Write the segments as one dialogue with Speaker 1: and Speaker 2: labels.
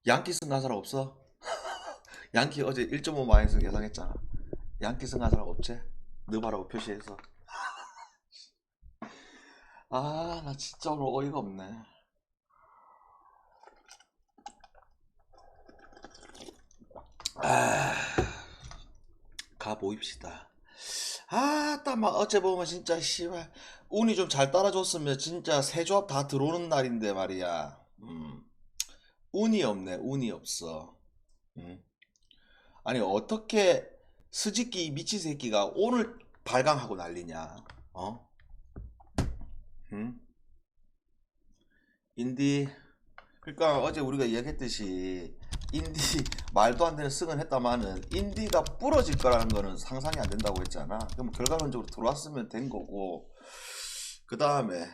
Speaker 1: 양키 승가 사람 없어? 양키 어제 1.5 마이너스 예상했잖아. 양키 승가 사람 없지? 느바라고 표시해서. 아, 나 진짜 오늘 어이가 없네. 아, 가보입시다. 아, 딱 막 어째 보면 진짜 씨발 운이 좀 잘 따라줬으면 진짜 세 조합 다 들어오는 날인데 말이야. 운이 없네, 운이 없어. 음. 아니 어떻게 스즈키 미친 새끼가 오늘 발광하고 난리냐? 어? 응? 인디. 그러니까 어제 우리가 이야기했듯이 인디 말도 안 되는 승을 했다마는 인디가 부러질 거라는 거는 상상이 안 된다고 했잖아. 그럼 결과론적으로 들어왔으면 된 거고. 그 다음에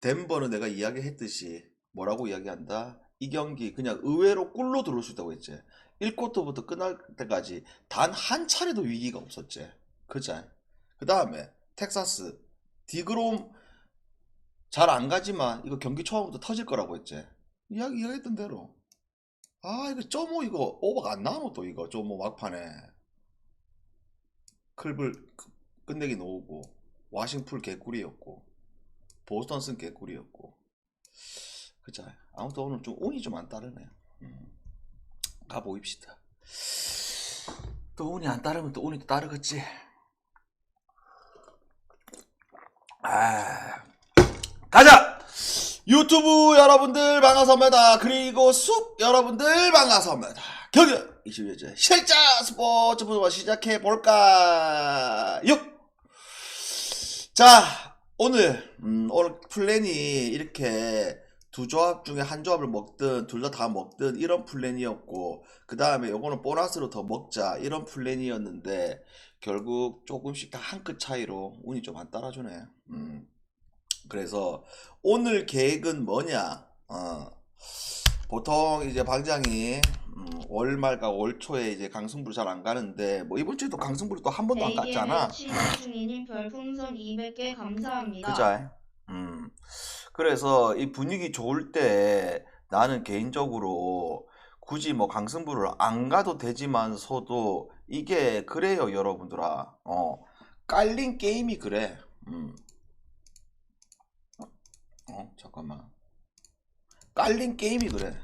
Speaker 1: 덴버는 내가 이야기했듯이 뭐라고 이야기한다? 이 경기 그냥 의외로 꿀로 들어올 수 있다고 했지. 1쿼터부터 끝날 때까지 단 한 차례도 위기가 없었지. 그자. 그 다음에 텍사스 디그롬 잘 안 가지만 이거 경기 초반부터 터질 거라고 했지. 이야기했던 대로. 아 이거 쪼모 이거 오버가 안 나오노 또 이거 쪼모 막판에 클블 끝내기 놓고 와싱풀 개꿀이었고 보스턴 쓴 개꿀이었고. 그자. 아무튼 오늘 좀 운이 좀 안 따르네. 가보입시다. 또 운이 안 따르면 또 운이 또 따르겠지. 아, 가자! 유튜브 여러분들 반갑습니다. 그리고 숲 여러분들 반갑습니다. 경연 22회 실자 스포츠 부분 시작해볼까요? 자, 오늘 플랜이 이렇게 두 조합 중에 한 조합을 먹든 둘 다 먹든 이런 플랜이었고, 그 다음에 요거는 보너스로 더 먹자 이런 플랜이었는데 결국 조금씩 다 한 끗 차이로 운이 좀 안 따라주네. 그래서 오늘 계획은 뭐냐? 보통 이제 방장이 월 말과 월 초에 이제 강승부를 잘 안 가는데 뭐 이번 주에도 강승부를 또 한 번도 안 갔잖아.
Speaker 2: 중이님 별풍선 200개 감사합니다.
Speaker 1: 그자? 그래서 이 분위기 좋을 때 나는 개인적으로 굳이 뭐 강승부를 안 가도 되지만서도 이게 그래요 여러분들아. 깔린 게임이 그래. 잠깐만. 깔린 게임이 그래.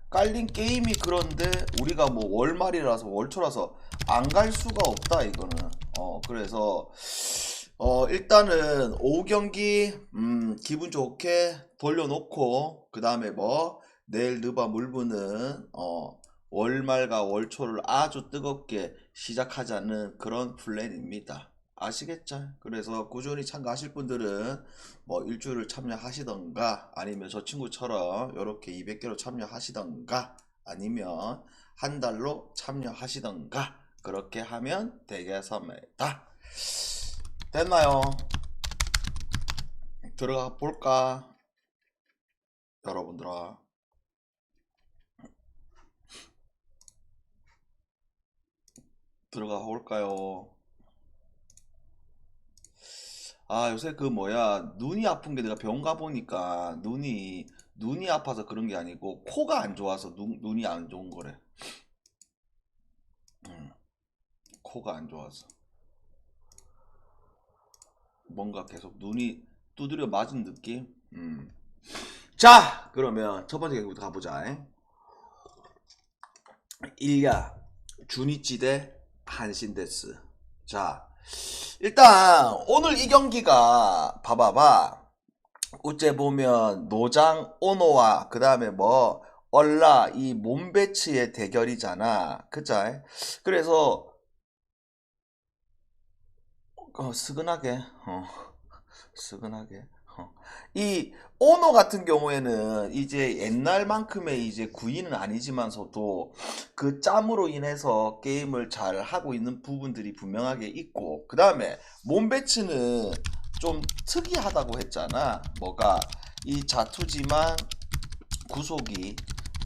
Speaker 1: 깔린 게임이 그런데 우리가 뭐 월말이라서 월초라서 안 갈 수가 없다 이거는. 그래서 일단은 오후 경기 기분 좋게 돌려놓고 그 다음에 뭐 내일 느바 물부는 월말과 월초를 아주 뜨겁게 시작하자는 그런 플랜입니다. 아시겠죠? 그래서 꾸준히 참가하실 분들은 뭐 일주일을 참여하시던가 아니면 저 친구처럼 이렇게 200개로 참여하시던가 아니면 한 달로 참여하시던가 그렇게 하면 되겠습니다. 됐나요? 들어가 볼까? 여러분들아. 들어가 볼까요? 아, 요새 그 뭐야, 눈이 아픈 게 내가 병원 가보니까 눈이 아파서 그런 게 아니고 코가 안 좋아서 눈이 안 좋은 거래. 음, 코가 안 좋아서. 뭔가 계속 눈이 두드려 맞은 느낌? 자, 그러면 첫 번째 경기부터 가보자. 일야, 주니치 대 한신데스. 자, 일단 오늘 이 경기가 봐봐봐. 어째 보면 노장 오노와 그 다음에 뭐 얼라 이 몸배치의 대결이잖아. 그자? 그래서 스근하게 스근하게 이 오노 같은 경우에는 이제 옛날만큼의 이제 구인은 아니지만서도 그 짬으로 인해서 게임을 잘 하고 있는 부분들이 분명하게 있고, 그 다음에 몸배치는 좀 특이하다고 했잖아. 뭐가 이 자투지만 구속이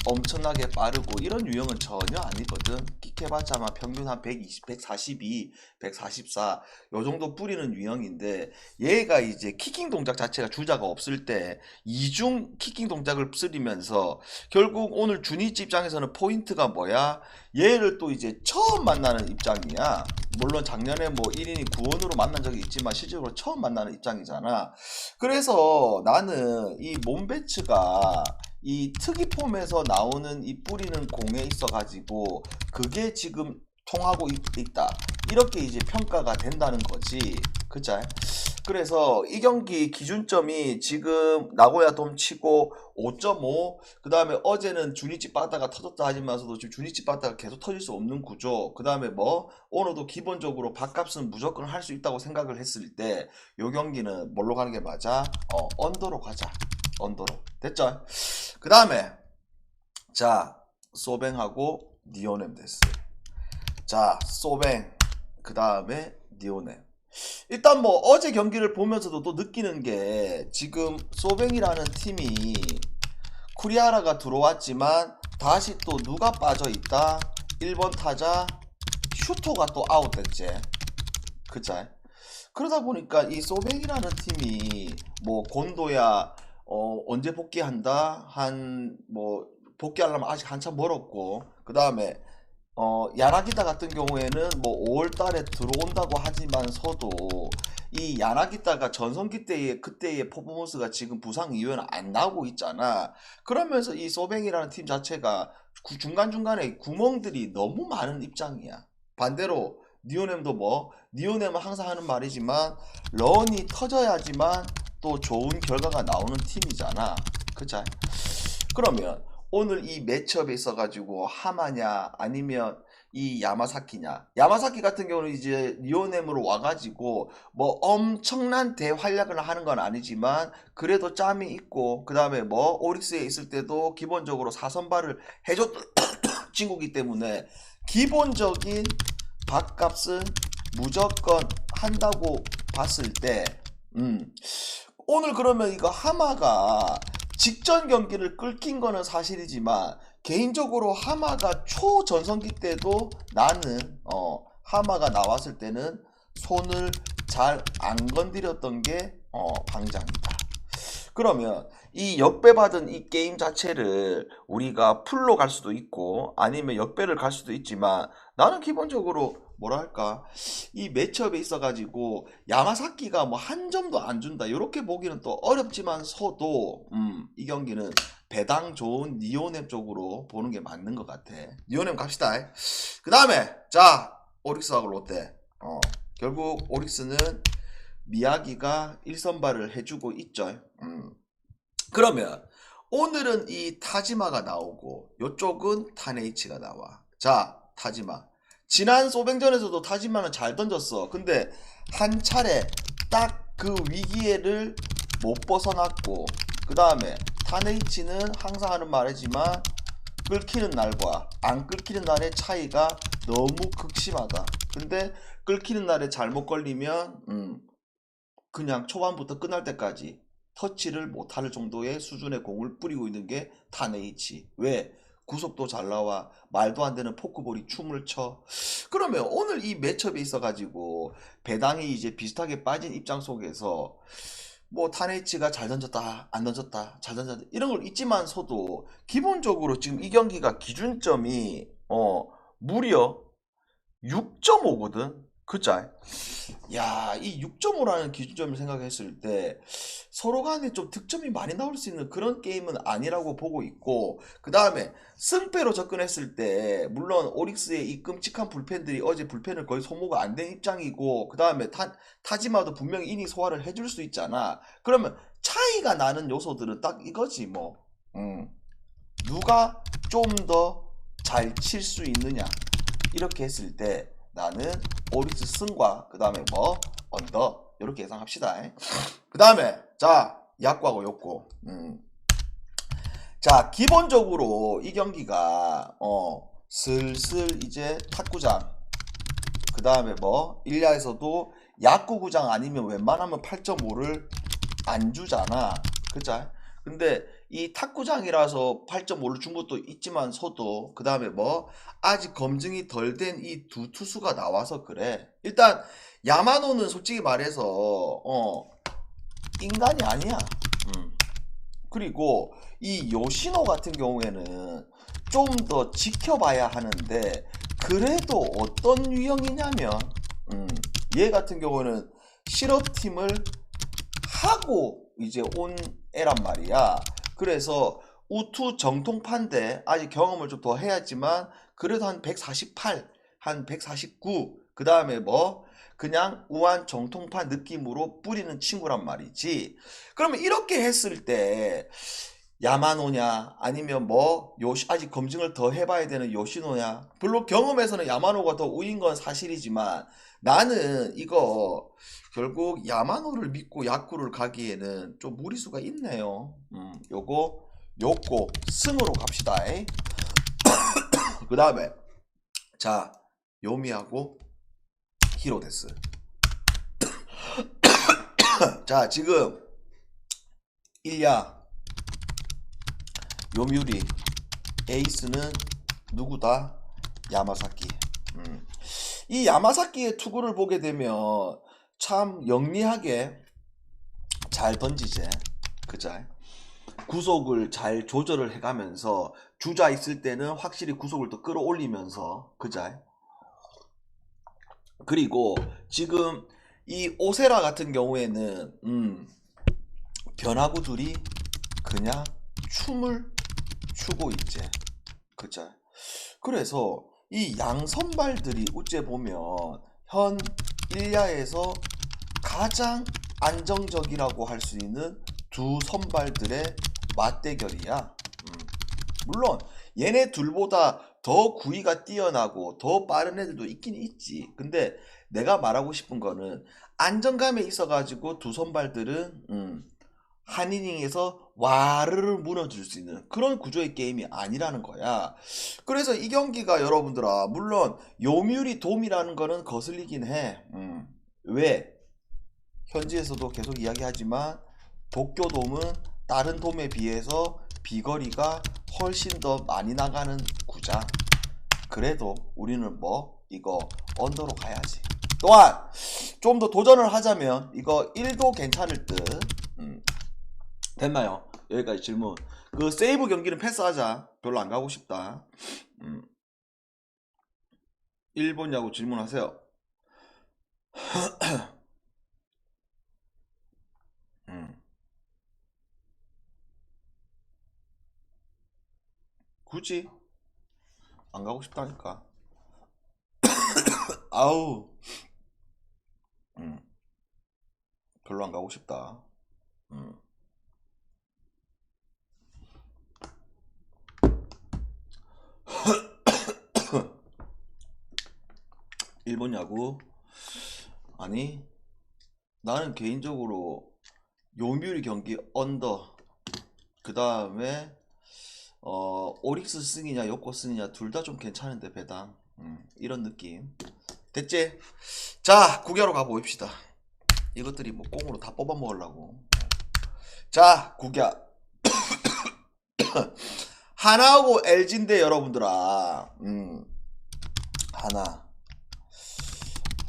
Speaker 1: 엄청나게 빠르고 이런 유형은 전혀 아니거든. 끽해봤자 아마 평균 한 120, 142, 144 요 정도 뿌리는 유형인데 얘가 이제 킥킹 동작 자체가 주자가 없을 때 이중 킥킹 동작을 쓰리면서 결국 오늘 주니치 입장에서는 포인트가 뭐야? 얘를 또 이제 처음 만나는 입장이야. 물론 작년에 뭐 1인이 구원으로 만난 적이 있지만 실제로 처음 만나는 입장이잖아. 그래서 나는 이 몬베츠가 이 특이 폼에서 나오는 이 뿌리는 공에 있어 가지고 그게 지금 통하고 있다 이렇게 이제 평가가 된다는 거지. 그치? 그래서 이 경기 기준점이 지금 나고야 돔 치고 5.5, 그 다음에 어제는 주니치 빠따가 터졌다 하지만서도 지금 주니치 빠따가 계속 터질 수 없는 구조, 그 다음에 뭐 오늘도 기본적으로 밥값은 무조건 할 수 있다고 생각을 했을 때 요 경기는 뭘로 가는 게 맞아? 언더로 가자. 언더로. 됐죠? 그 다음에 자 소뱅하고 니오넴 됐어. 자 소뱅 그 다음에 니오넴. 일단 뭐 어제 경기를 보면서도 또 느끼는 게 지금 소뱅이라는 팀이 쿠리아라가 들어왔지만 다시 또 누가 빠져있다? 1번 타자 슈토가 또 아웃됐지. 그치? 그러다 보니까 이 소뱅이라는 팀이 뭐 곤도야 언제 복귀한다? 한 뭐 복귀하려면 아직 한참 멀었고, 그 다음에 야나기타 같은 경우에는 뭐 5월달에 들어온다고 하지만서도 이 야나기타가 전성기 때의 그때의 퍼포먼스가 지금 부상 이후에는 안 나오고 있잖아. 그러면서 이 소뱅이라는 팀 자체가 중간중간에 구멍들이 너무 많은 입장이야. 반대로 니오넴도 뭐 니오넴은 항상 하는 말이지만 런이 터져야지만 또 좋은 결과가 나오는 팀이잖아. 그쵸? 그러면 오늘 이 매치업에 있어가지고 하마냐 아니면 이 야마사키냐. 야마사키 같은 경우는 이제 니오넴으로 와가지고 뭐 엄청난 대활약을 하는 건 아니지만 그래도 짬이 있고, 그 다음에 뭐 오릭스에 있을 때도 기본적으로 4선발을 해줬던 친구기 때문에 기본적인 밥값은 무조건 한다고 봤을 때 오늘 그러면 이거 하마가 직전 경기를 끌킨 거는 사실이지만 개인적으로 하마가 초전성기 때도 나는 하마가 나왔을 때는 손을 잘 안 건드렸던 게 방장이다. 그러면 이 역배받은 이 게임 자체를 우리가 풀로 갈 수도 있고 아니면 역배를 갈 수도 있지만 나는 기본적으로 뭐랄까 이 매치업에 있어가지고 야마사키가 뭐 한 점도 안 준다 이렇게 보기는 또 어렵지만서도 이 경기는 배당 좋은 니오넴 쪽으로 보는 게 맞는 것 같아. 니오넴 갑시다. 그 다음에 자 오릭스하고 롯데. 결국 오릭스는 미야기가 1선발을 해주고 있죠. 그러면 오늘은 이 타지마가 나오고 이쪽은 타네이치가 나와. 자 타지마 지난 소뱅전에서도 타지마는 잘 던졌어. 근데 한 차례 딱 그 위기를 못 벗어났고, 그 다음에 타네이치는 항상 하는 말이지만 끌키는 날과 안 끌키는 날의 차이가 너무 극심하다. 근데 끌키는 날에 잘못 걸리면 그냥 초반부터 끝날 때까지 터치를 못할 정도의 수준의 공을 뿌리고 있는 게 타네이치. 왜? 구속도 잘 나와. 말도 안 되는 포크볼이 춤을 춰. 그러면 오늘 이 매첩에 있어가지고 배당이 이제 비슷하게 빠진 입장 속에서 뭐 타네이치가 잘 던졌다 안 던졌다 잘 던졌다 이런 걸 있지만서도 기본적으로 지금 이 경기가 기준점이 무려 6.5거든. 그짜? 야, 이 6.5라는 기준점을 생각했을 때 서로 간에 좀 득점이 많이 나올 수 있는 그런 게임은 아니라고 보고 있고, 그 다음에 승패로 접근했을 때 물론 오릭스의 이 끔찍한 불펜들이 어제 불펜을 거의 소모가 안 된 입장이고, 그 다음에 타지마도 분명히 이닝 소화를 해줄 수 있잖아. 그러면 차이가 나는 요소들은 딱 이거지 뭐. 누가 좀 더 잘 칠 수 있느냐 이렇게 했을 때 나는 오릭스 승과 그 다음에 뭐 언더 이렇게 예상합시다. 그 다음에 자 약과고 욕고. 자 기본적으로 이 경기가 슬슬 이제 탁구장 그 다음에 뭐 1야에서도 야구구장 아니면 웬만하면 8.5를 안 주잖아. 그쵸? 근데 이 탁구장이라서 8.5를 준 것도 있지만서도 그 다음에 뭐 아직 검증이 덜 된 이 두 투수가 나와서 그래. 일단 야마노는 솔직히 말해서 인간이 아니야. 그리고 이 요시노 같은 경우에는 좀 더 지켜봐야 하는데 그래도 어떤 유형이냐면 얘 같은 경우는 실업팀을 하고 이제 온 애란 말이야. 그래서 우투 정통파인데 아직 경험을 좀 더 해야지만 그래도 한 148, 한 149, 그 다음에 뭐 그냥 우한 정통파 느낌으로 뿌리는 친구란 말이지. 그러면 이렇게 했을 때 야마노냐 아니면 뭐 아직 검증을 더 해봐야 되는 요시노냐. 물론 경험에서는 야마노가 더 우인 건 사실이지만 나는 이거 결국 야마노를 믿고 야쿠를 가기에는 좀 무리수가 있네요. 요거 승으로 갑시다. 그 다음에 자 요미하고 히로데스. 자 지금 일야 요미우리 에이스는 누구다? 야마사키. 이 야마사키의 투구를 보게 되면 참 영리하게 잘 던지지. 그자? 구속을 잘 조절을 해가면서 주자 있을 때는 확실히 구속을 더 끌어올리면서 그자? 그리고 지금 이 오세라 같은 경우에는 변화구들이 그냥 춤을 추고 있지. 그자? 그래서 이 양선발들이 어째 보면 현 1야에서 가장 안정적이라고 할 수 있는 두 선발들의 맞대결이야. 물론 얘네 둘보다 더 구위가 뛰어나고 더 빠른 애들도 있긴 있지. 근데 내가 말하고 싶은 거는 안정감에 있어 가지고 두 선발들은 한 이닝에서 와르르 무너질 수 있는 그런 구조의 게임이 아니라는 거야. 그래서 이 경기가 여러분들아 물론 요미우리 돔이라는 거는 거슬리긴 해. 왜? 현지에서도 계속 이야기하지만 도쿄돔은 다른 돔에 비해서 비거리가 훨씬 더 많이 나가는 구장. 그래도 우리는 뭐 이거 언더로 가야지. 또한 좀 더 도전을 하자면 이거 1도 괜찮을 듯. 됐나요? 여기까지 질문. 그 세이브 경기는 패스하자. 별로 안 가고 싶다. 일본 야구 질문하세요. 굳이 안 가고 싶다니까. 아우. 별로 안 가고 싶다. 일본 야구 아니 나는 개인적으로 요미우리 경기 언더 그 다음에 오릭스 승이냐 요코 승이냐 둘 다 좀 괜찮은데 배당 이런 느낌 됐지? 자 구겨로 가봅시다. 이것들이 뭐 꽁으로 다 뽑아 먹으려고. 자 구겨 하나하고 LG인데 여러분들아 하나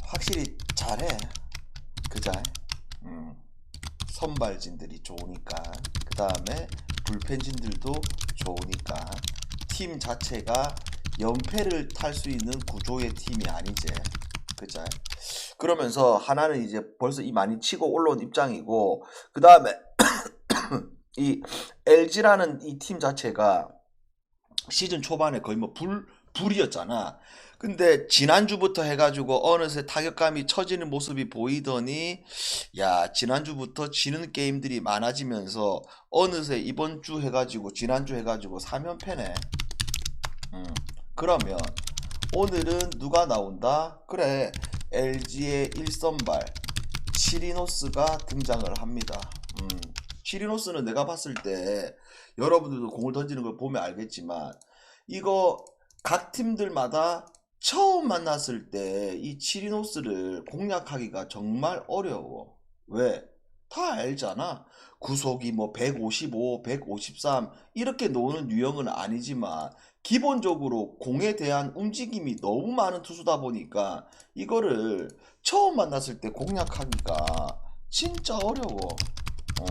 Speaker 1: 확실히 잘해. 그자? 선발진들이 좋으니까 그 다음에 불펜진들도 좋으니까 팀 자체가 연패를 탈 수 있는 구조의 팀이 아니지. 그자? 그러면서 하나는 이제 벌써 이 많이 치고 올라온 입장이고 그 다음에 이 LG라는 이 팀 자체가 시즌 초반에 거의 뭐 불이었잖아. 근데 지난주부터 해가지고 어느새 타격감이 처지는 모습이 보이더니 야 지난주부터 지는 게임들이 많아지면서 어느새 이번주 해가지고 지난주 해가지고 3연패네. 그러면 오늘은 누가 나온다? 그래 LG의 1선발 치리노스가 등장을 합니다. 치리노스는 내가 봤을 때 여러분들도 공을 던지는 걸 보면 알겠지만 이거 각 팀들마다 처음 만났을 때 이 치리노스를 공략하기가 정말 어려워. 왜? 다 알잖아. 구속이 뭐 155, 153 이렇게 놓는 유형은 아니지만 기본적으로 공에 대한 움직임이 너무 많은 투수다 보니까 이거를 처음 만났을 때 공략하기가 진짜 어려워. 어.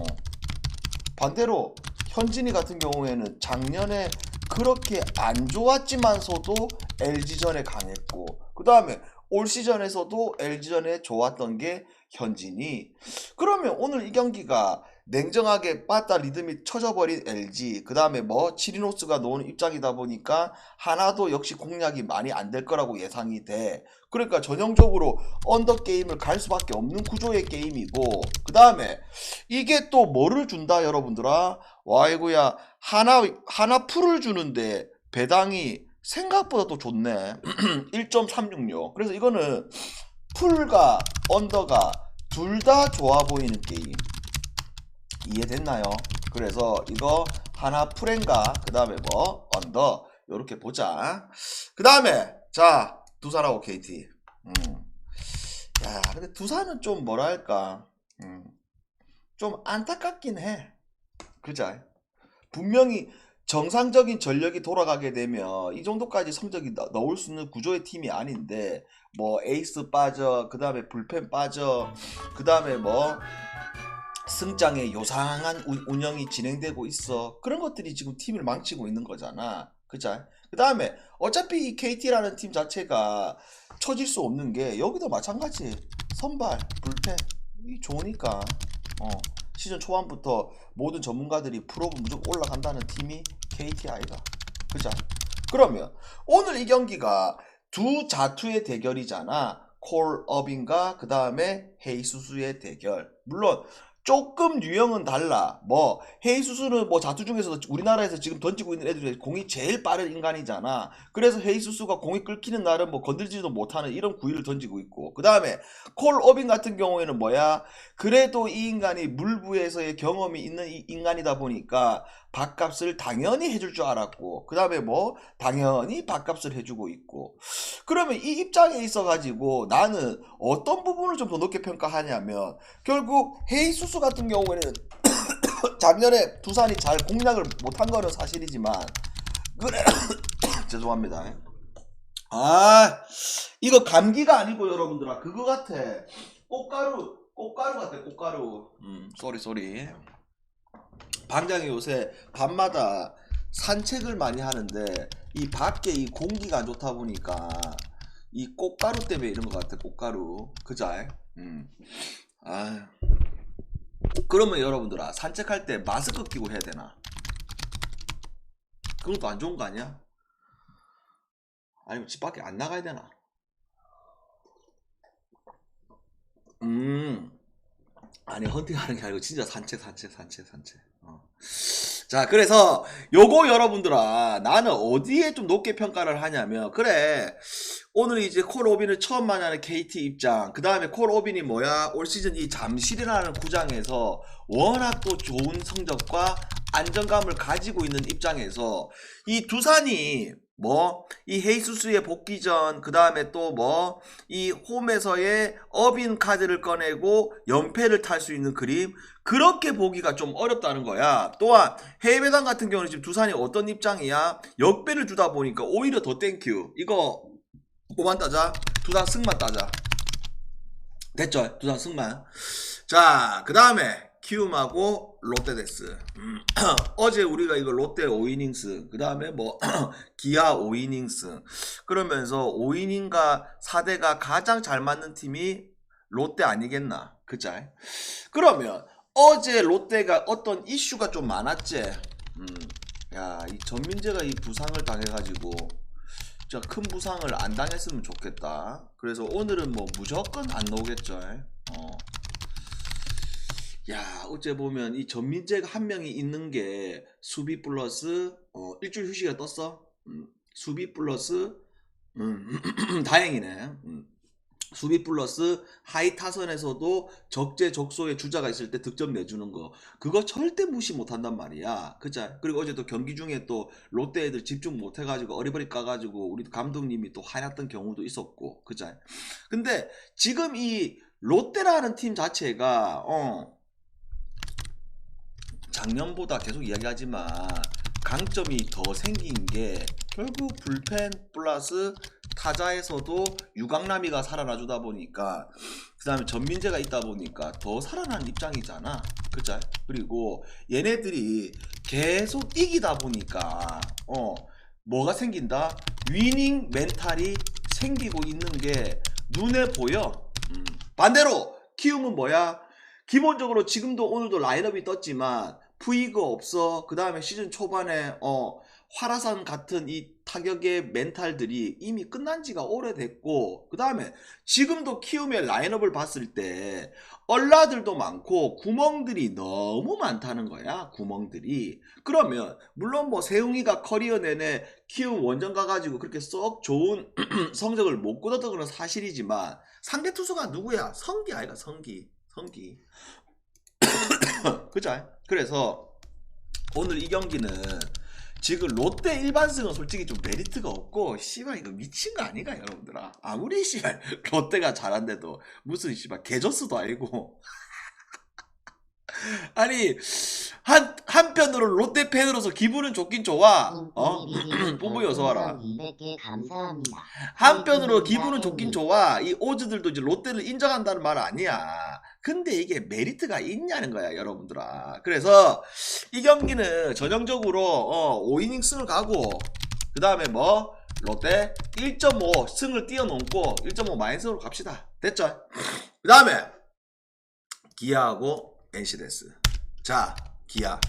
Speaker 1: 반대로 현진이 같은 경우에는 작년에 그렇게 안 좋았지만서도 LG전에 강했고 그 다음에 올 시즌에서도 LG전에 좋았던 게 현진이. 그러면 오늘 이 경기가 냉정하게 빠따 리듬이 쳐져버린 LG 그 다음에 뭐 치리노스가 놓은 입장이다 보니까 하나도 역시 공략이 많이 안 될 거라고 예상이 돼. 그러니까 전형적으로 언더 게임을 갈 수밖에 없는 구조의 게임이고 그 다음에 이게 또 뭐를 준다 여러분들아. 와이구야 하나 풀을 주는데 배당이 생각보다 또 좋네. 1.366. 그래서 이거는 풀과 언더가 둘 다 좋아 보이는 게임. 이해됐나요? 그래서 이거 하나 풀인가 그 다음에 뭐 언더 요렇게 보자. 그 다음에 자 두산하고 KT. 야 근데 두산은 좀 뭐랄까 좀 안타깝긴 해. 그자? 분명히 정상적인 전력이 돌아가게 되면 이 정도까지 성적이 넣을 수 있는 구조의 팀이 아닌데 뭐 에이스 빠져 그 다음에 불펜 빠져 그 다음에 뭐 승장에 요상한 운영이 진행되고 있어. 그런 것들이 지금 팀을 망치고 있는 거잖아. 그자? 그 다음에 어차피 이 KT라는 팀 자체가 처질 수 없는 게 여기도 마찬가지. 선발, 불펜 이 좋으니까 시즌 초반부터 모든 전문가들이 프로브 무조건 올라간다는 팀이 KT 아이가. 그자? 그러면 오늘 이 경기가 두 자투의 대결이잖아. 콜 어빙과 그 다음에 헤이수스의 대결. 물론 조금 유형은 달라. 뭐 헤이수스는 뭐 자투 중에서도 우리나라에서 지금 던지고 있는 애들 중에 공이 제일 빠른 인간이잖아. 그래서 헤이수스가 공이 끌키는 날은 뭐 건들지도 못하는 이런 구위를 던지고 있고 그 다음에 콜 어빙 같은 경우에는 뭐야? 그래도 이 인간이 물부에서의 경험이 있는 이 인간이다 보니까 밥값을 당연히 해줄 줄 알았고 그 다음에 뭐 당연히 밥값을 해주고 있고. 그러면 이 입장에 있어 가지고 나는 어떤 부분을 좀 더 높게 평가하냐면 결국 헤이수스 같은 경우에는 작년에 두산이 잘 공략을 못한 거는 사실이지만 그래 죄송합니다. 아 이거 감기가 아니고 여러분들아 그거 같아. 꽃가루 같아. 꽃가루. 쏘리. 방장이 요새 밤마다 산책을 많이 하는데 이 밖에 이 공기가 안 좋다 보니까 이 꽃가루 때문에 이런 것 같아. 꽃가루. 그자? 아 그러면 여러분들아 산책할 때 마스크 끼고 해야 되나? 그것도 안 좋은 거 아니야? 아니면 집 밖에 안 나가야 되나? 아니 헌팅하는 게 아니고 진짜 산책. 자 그래서 요거 여러분들아 나는 어디에 좀 높게 평가를 하냐면 그래 오늘 이제 콜 오빈을 처음 만나는 KT 입장 그 다음에 콜 오빈이 뭐야 올 시즌 이 잠실이라는 구장에서 워낙 또 좋은 성적과 안정감을 가지고 있는 입장에서 이 두산이 뭐 이 헤이수스의 복귀전 그 다음에 또 뭐 이 홈에서의 어빈 카드를 꺼내고 연패를 탈 수 있는 그림 그렇게 보기가 좀 어렵다는 거야. 또한 해외 배당 같은 경우는 지금 두산이 어떤 입장이야? 역배를 주다 보니까 오히려 더 땡큐. 이거 뭐만 따자? 두산 승만 따자. 됐죠? 두산 승만. 자, 그 다음에 키움하고 롯데데스. 어제 우리가 이거 롯데 5이닝스, 그 다음에 뭐 기아 5이닝스. 그러면서 5이닝과 4대가 가장 잘 맞는 팀이 롯데 아니겠나? 그자? 그러면 어제 롯데가 어떤 이슈가 좀 많았지. 야, 이 전민재가 이 부상을 당해가지고 진짜 큰 부상을 안 당했으면 좋겠다. 그래서 오늘은 뭐 무조건 안 나오겠죠. 야, 어째 보면 이 전민재가 한 명이 있는 게 수비 플러스 일주일 휴식이 떴어. 수비 플러스 다행이네. 수비 플러스 하이 타선에서도 적재적소의 주자가 있을 때 득점 내주는 거 그거 절대 무시 못한단 말이야. 그자? 그리고 어제 또 경기 중에 또 롯데 애들 집중 못해가지고 어리버리 까가지고 우리 감독님이 또 화났던 경우도 있었고. 그자? 근데 지금 이 롯데라는 팀 자체가 작년보다 계속 이야기하지만 강점이 더 생긴 게 결국 불펜 플러스 타자에서도 유강남이가 살아나주다 보니까 그 다음에 전민재가 있다 보니까 더 살아나는 입장이잖아. 그쵸? 그리고 얘네들이 계속 이기다 보니까 뭐가 생긴다? 위닝 멘탈이 생기고 있는 게 눈에 보여. 반대로 키움은 뭐야? 기본적으로 지금도 오늘도 라인업이 떴지만 푸이거 없어. 그 다음에 시즌 초반에 화라산 같은 이 타격의 멘탈들이 이미 끝난 지가 오래됐고, 그 다음에 지금도 키움의 라인업을 봤을 때 얼라들도 많고 구멍들이 너무 많다는 거야. 구멍들이. 그러면 물론 뭐 세웅이가 커리어 내내 키움 원정 가가지고 그렇게 썩 좋은 성적을 못 거뒀던 건 사실이지만 상대 투수가 누구야? 성기 아이가 성기. 그죠? 그래서 오늘 이 경기는 지금 롯데 일반승은 솔직히 좀 메리트가 없고 씨발 이거 미친 거 아닌가 여러분들아. 아무리 씨발 롯데가 잘한데도 무슨 씨발 개저스도 아니고 아니 한편으로 롯데 팬으로서 기분은 좋긴 좋아. 뽀뽀이 어서 와라.
Speaker 3: 200개 감사합니다.
Speaker 1: 한편으로 기분은 좋긴 좋아. 이 오즈들도 이제 롯데를 인정한다는 말 아니야. 근데 이게 메리트가 있냐는 거야 여러분들아. 그래서 이 경기는 전형적으로 5이닝 승을 가고 그 다음에 뭐 롯데 1.5 승을 뛰어넘고 1.5 마이너스로 갑시다. 됐죠? 그 다음에 기아하고 NC데스. 자, 기아.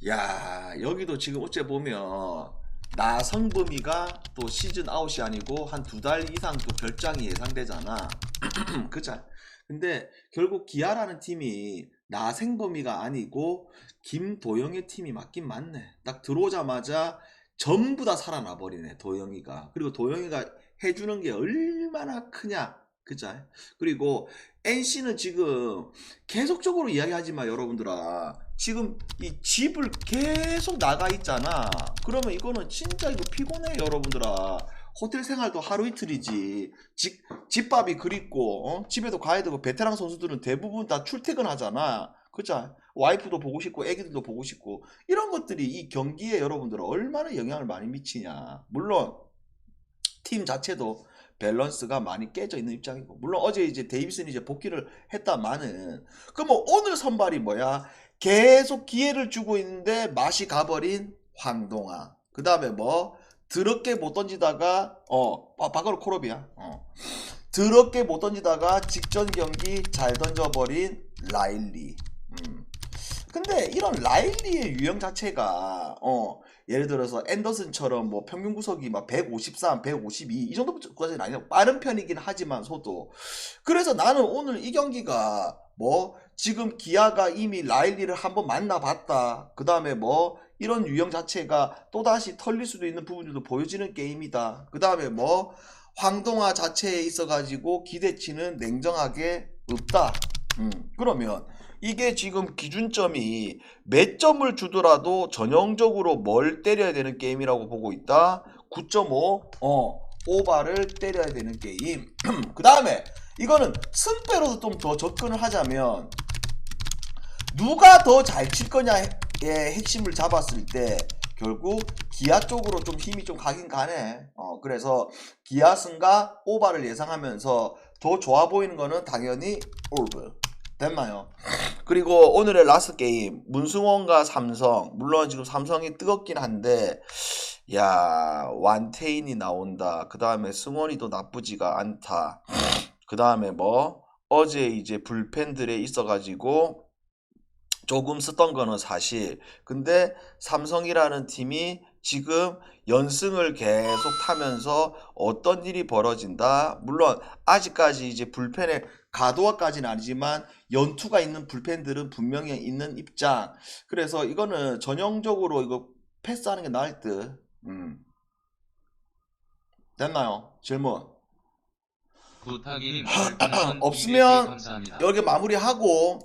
Speaker 1: 야, 여기도 지금 어째 보면 나성범이가 또 시즌 아웃이 아니고 한 2달 이상 또 결장이 예상되잖아. 그죠? 근데 결국 기아라는 팀이 나생범이가 아니고 김도영의 팀이 맞긴 맞네. 딱 들어오자마자 전부 다 살아나 버리네, 도영이가. 그리고 도영이가 해주는 게 얼마나 크냐. 그죠? 그리고 NC는 지금 계속적으로 이야기하지만 여러분들아, 지금 이 집을 계속 나가 있잖아. 그러면 이거는 진짜 이거 피곤해 여러분들아. 호텔 생활도 하루 이틀이지. 집밥이 그립고 집에도 가야 되고. 베테랑 선수들은 대부분 다 출퇴근하잖아. 그죠? 와이프도 보고 싶고 애기들도 보고 싶고. 이런 것들이 이 경기에 여러분들 얼마나 영향을 많이 미치냐. 물론 팀 자체도 밸런스가 많이 깨져 있는 입장이고, 물론 어제 이제 데이비슨이 이제 복귀를 했다마는, 그럼 오늘 선발이 뭐야? 계속 기회를 주고 있는데 맛이 가버린 황동아. 그 다음에 뭐 더럽게 못 던지다가 바로 콜업이야. 더럽게 못 던지다가 직전 경기 잘 던져버린 라일리. 근데 이런 라일리의 유형 자체가 예를 들어서 앤더슨처럼 뭐 평균 구속이 막 153, 152 이 정도까지는 아니고 빠른 편이긴 하지만 소도. 그래서 나는 오늘 이 경기가 뭐 지금 기아가 이미 라일리를 한번 만나봤다. 그 다음에 뭐 이런 유형 자체가 또다시 털릴 수도 있는 부분들도 보여지는 게임이다. 그 다음에 뭐 황동아 자체에 있어가지고 기대치는 냉정하게 없다. 그러면 이게 지금 기준점이 몇 점을 주더라도 전형적으로 뭘 때려야 되는 게임이라고 보고 있다. 9.5 오바를 때려야 되는 게임. 그 다음에 이거는 승패로도 좀 더 접근을 하자면 누가 더 잘 칠 거냐의 핵심을 잡았을 때 결국 기아 쪽으로 좀 힘이 좀 가긴 가네. 그래서 기아 승과 오바를 예상하면서 더 좋아 보이는 거는 당연히 올브. 됐나요? 그리고 오늘의 라스트 게임 문승원과 삼성. 물론 지금 삼성이 뜨겁긴 한데 야, 완테인이 나온다. 그 다음에 승원이도 나쁘지가 않다. 그 다음에 뭐 어제 이제 불펜들에 있어가지고 조금 썼던 거는 사실. 근데 삼성이라는 팀이 지금 연승을 계속 타면서 어떤 일이 벌어진다. 물론 아직까지 이제 불펜에 가도화까지는 아니지만 연투가 있는 불펜들은 분명히 있는 입장. 그래서 이거는 전형적으로 이거 패스하는 게 나을 듯. 됐나요? 질문. 없으면 여기 마무리하고,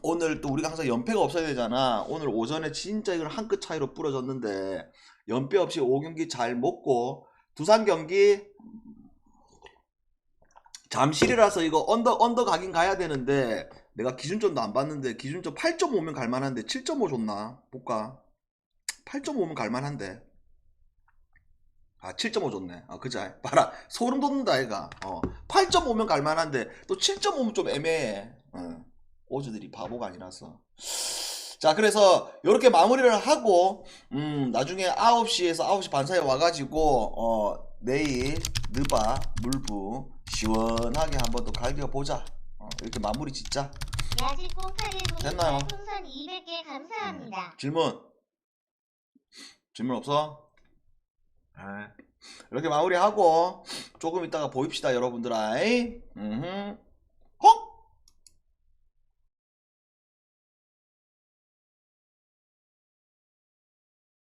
Speaker 1: 오늘 또 우리가 항상 연패가 없어야 되잖아. 오늘 오전에 진짜 이걸 한 끗 차이로 부러졌는데 연패 없이 5경기 잘 먹고, 두산 경기 잠실이라서 이거 언더 가긴 가야 되는데 내가 기준점도 안 봤는데 기준점 8.5면 갈만한데 7.5 줬나? 볼까? 8.5면 갈만한데. 아 7.5 줬네. 그치? 봐라 소름 돋는다 얘가. 8.5면 갈만한데 또 7.5면 좀 애매해. 오즈들이 바보가 아니라서. 자 그래서 이렇게 마무리를 하고 나중에 9시에서 9시 반 사이에 와가지고 내일 느바 물부 시원하게 한번 또 갈겨보자. 이렇게 마무리 짓자.
Speaker 3: 야식 공파리
Speaker 1: 됐나요?
Speaker 3: 풍선 200개 감사합니다.
Speaker 1: 질문 없어? 이렇게 마무리하고 조금 이따가 보입시다 여러분들아.